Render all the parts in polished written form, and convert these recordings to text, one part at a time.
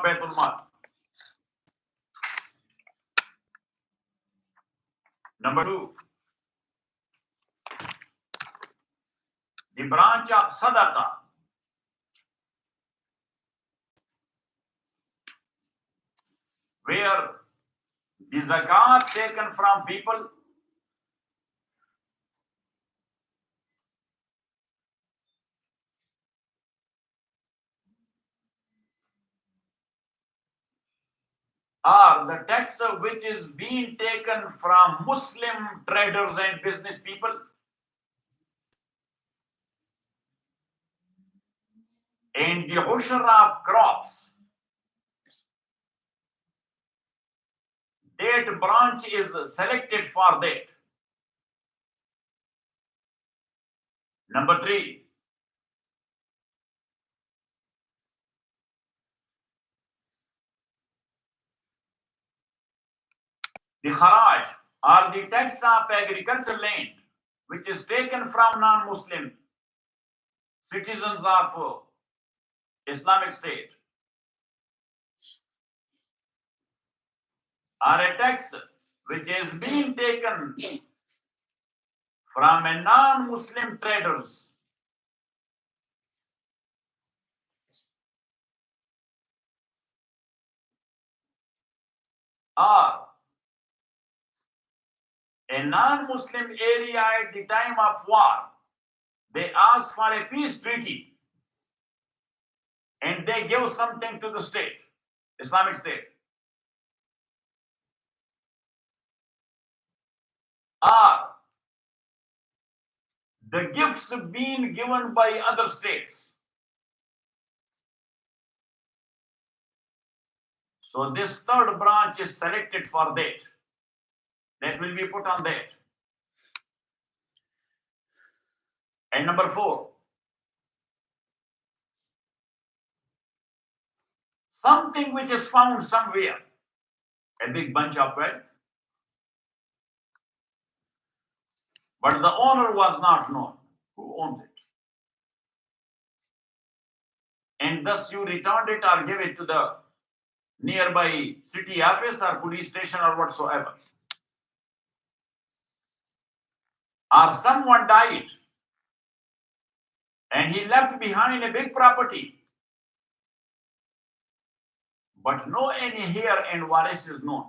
Baitul Mal. Number 2, the branch of Sadaqah, where the zakat taken from people or the tax which is being taken from Muslim traders and business people, and the ushr of crops, that branch is selected for that. Number 3, the kharaj or the tax of agricultural land which is taken from non-Muslim citizens of Islamic State, or a tax which is being taken from a non-Muslim traders, or a non-Muslim area at the time of war, they ask for a peace treaty and they give something to the state, Islamic State, or the gifts being given by other states. So this third branch is selected for that. That will be put on that. And number 4, something which is found somewhere, a big bunch of wealth, but the owner was not known who owned it. And thus you returned it or give it to the nearby city office or police station or whatsoever. Or someone died and he left behind a big property, but no any heir and waris is known.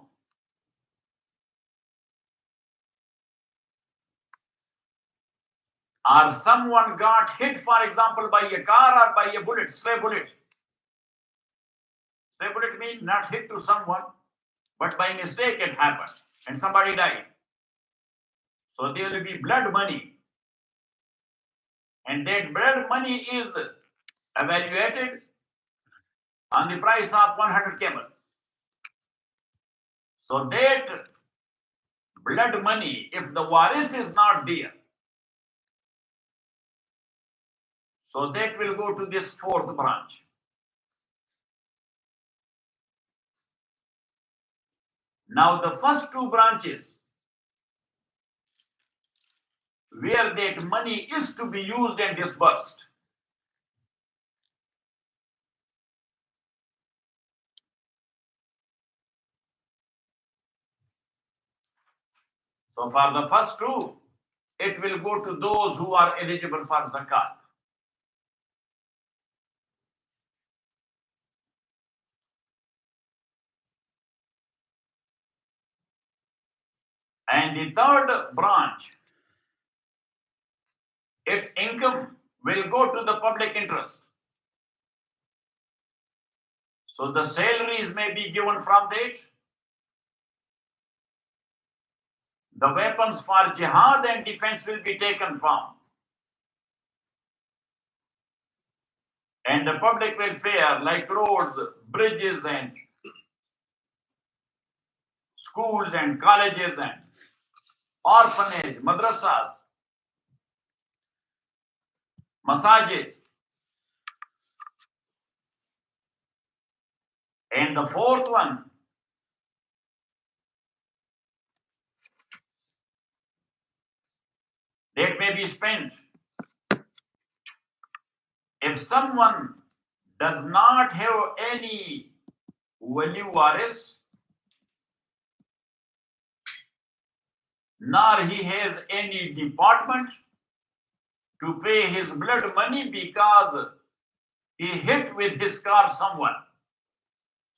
Or someone got hit, for example, by a car or by a bullet, stray bullet. Stray bullet means not hit to someone, but by mistake it happened and somebody died. So there will be blood money. And that blood money is evaluated on the price of 100 camel. So that blood money, if the waris is not there, so that will go to this fourth branch. Now the first 2 branches, where that money is to be used and disbursed, so for the first 2, it will go to those who are eligible for zakat. And the third branch, its income will go to the public interest. So the salaries may be given from that. The weapons for jihad and defense will be taken from. And the public welfare like roads, bridges and schools and colleges and orphanage, madrasas, masajid. And the fourth one, that may be spent if someone does not have any wali waris, nor he has any department to pay his blood money because he hit with his car someone.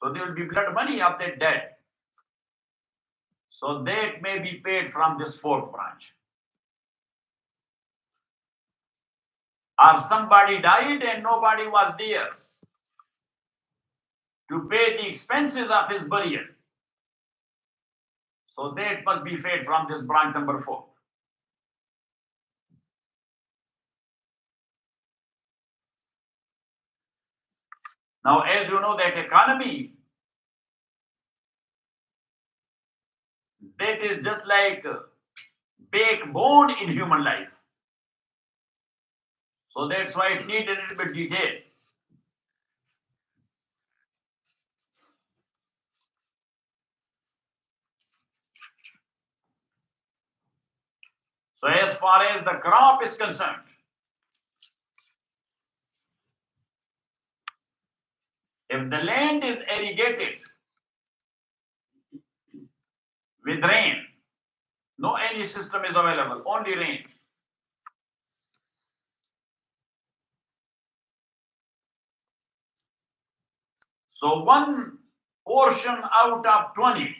So there will be blood money of that dead. So that may be paid from this fourth branch. Or somebody died and nobody was there to pay the expenses of his burial. So that must be paid from this branch number 4. Now, as you know, that economy, that is just like backbone in human life. So that's why it needs a little bit detail. So as far as the crop is concerned, if the land is irrigated with rain, no any system is available, only rain. So one portion out of 20,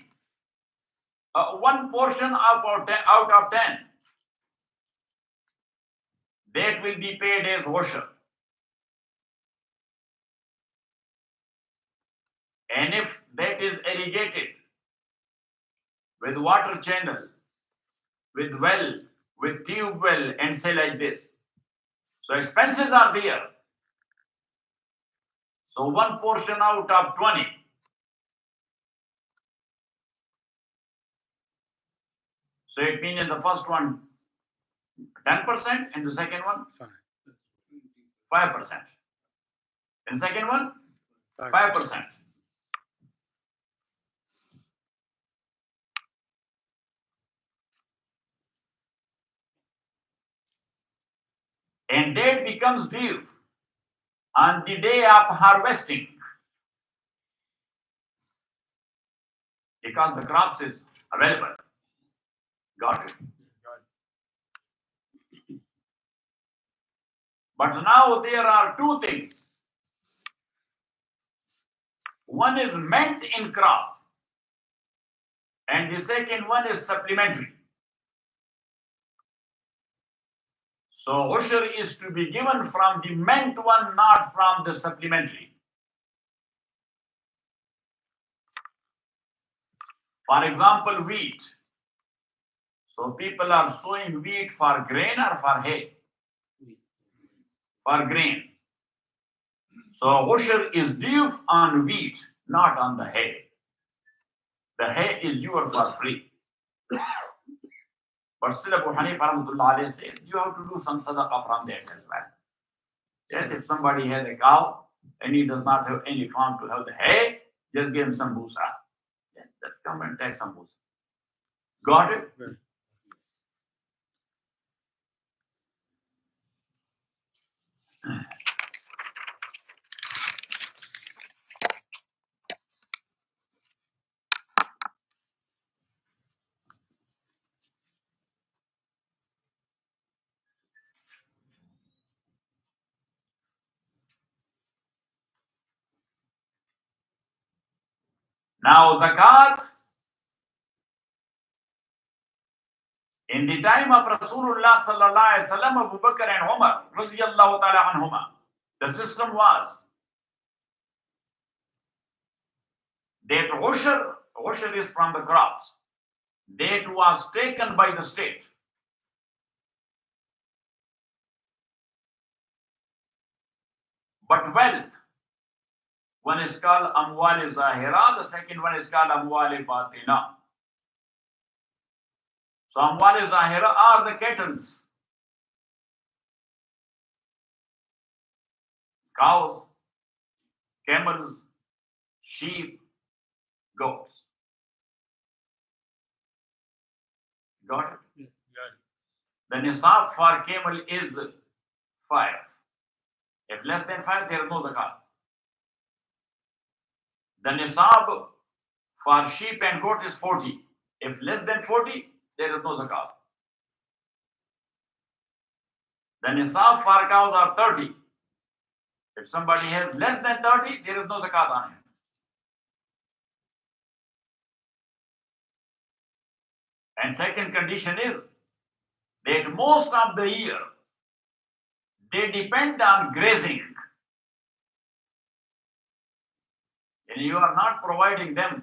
one portion out of 10, that will be paid as washer. And if that is irrigated with water channel, with well, with tube well, and say like this, so expenses are there. So one portion out of 20. So it means in the first one, 10%, and the second one, 5%. And second one, 5%. And that becomes due on the day of harvesting, because the crops is available. Got it? But now there are two things. One is meant in crop, and the second one is supplementary. So usher is to be given from the meant one, not from the supplementary. For example, wheat. So people are sowing wheat for grain or for hay? For grain. So usher is due on wheat, not on the hay. The hay is yours for free. But still Abu Hanifa rahmatullah alayhi says you have to do some sadaqah from that as well. Yes, if somebody has a cow and he does not have any farm to have the hay, just give him some busa. Yes, let's come and take some busa. Got it? Right. Now zakat, in the time of Rasulullah sallallahu alaihi wasallam, Abu Bakr and Umar radiyallahu ta'ala anhuma, the system was that usher is from the crops, that was taken by the state. But wealth, one is called amwal zahira, the second one is called amwal batina. So amwal zahira are the cattle, cows, camels, sheep, goats. Got it? The nisab for camel is 5. If less than 5, there is no zakat. The nisab for sheep and goat is 40. If less than 40, there is no zakat. The nisab for cows are 30. If somebody has less than 30, there is no zakat on him. And second condition is that most of the year they depend on grazing. And you are not providing them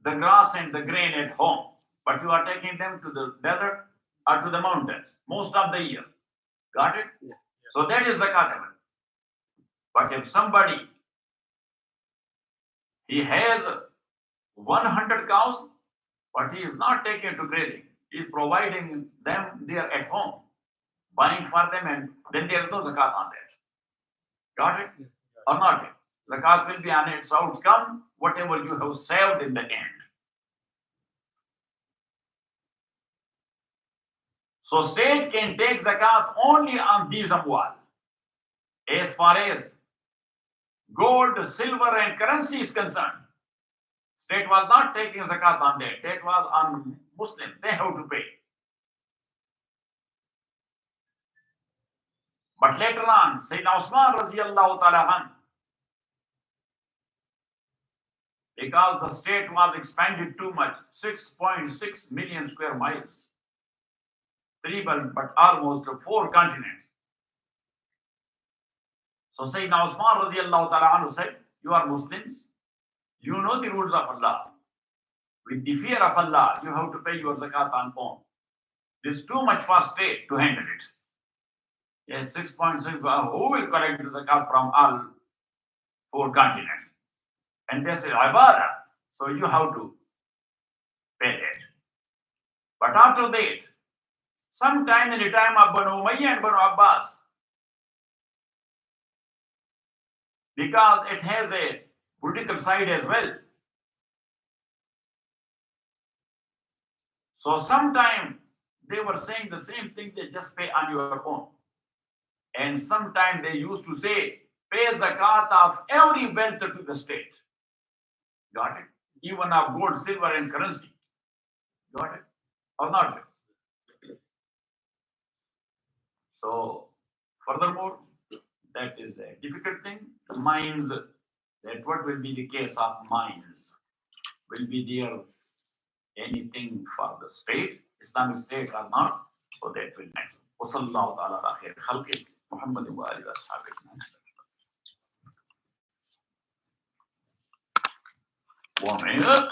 the grass and the grain at home, but you are taking them to the desert or to the mountains most of the year. Got it? Yeah. So that is zakatable. But if somebody he has 100 cows, but he is not taking to grazing, he is providing them there at home, buying for them, and then there is no zakat on that. Got it? Yeah. Or not? Zakat will be on its outcome, whatever you have saved in the end. So state can take zakat only on these amwal. As far as gold, silver, and currency is concerned, state was not taking zakat on that. That was on Muslims. They have to pay. But later on, Sayyidina Usman radiallahu ta'ala anh, because the state was expanded too much, 6.6 million square miles, but almost 4 continents. So Sayyidina Usman radiallahu ta'ala anh said, you are Muslims, you know the rules of Allah. With the fear of Allah, you have to pay your zakat on own. This is too much for state to handle it. Yes, 6.6, who will collect the zakat from all 4 continents? And this is ibadah, so you have to pay that. But after that, sometime in the time of Banu Umayyah and Banu Abbas, because it has a political side as well. So sometime they were saying the same thing, they just pay on your own. And sometime they used to say, pay zakat of every wealth to the state. Got it? Even of gold, silver, and currency. Got it? Or not? So, furthermore, that is a difficult thing. The mines, that what will be the case of mines? Will be there anything for the state, Islamic state or not? So that will next. وصلى على خير خلقه محمد وآله وأصحابه أجمعين.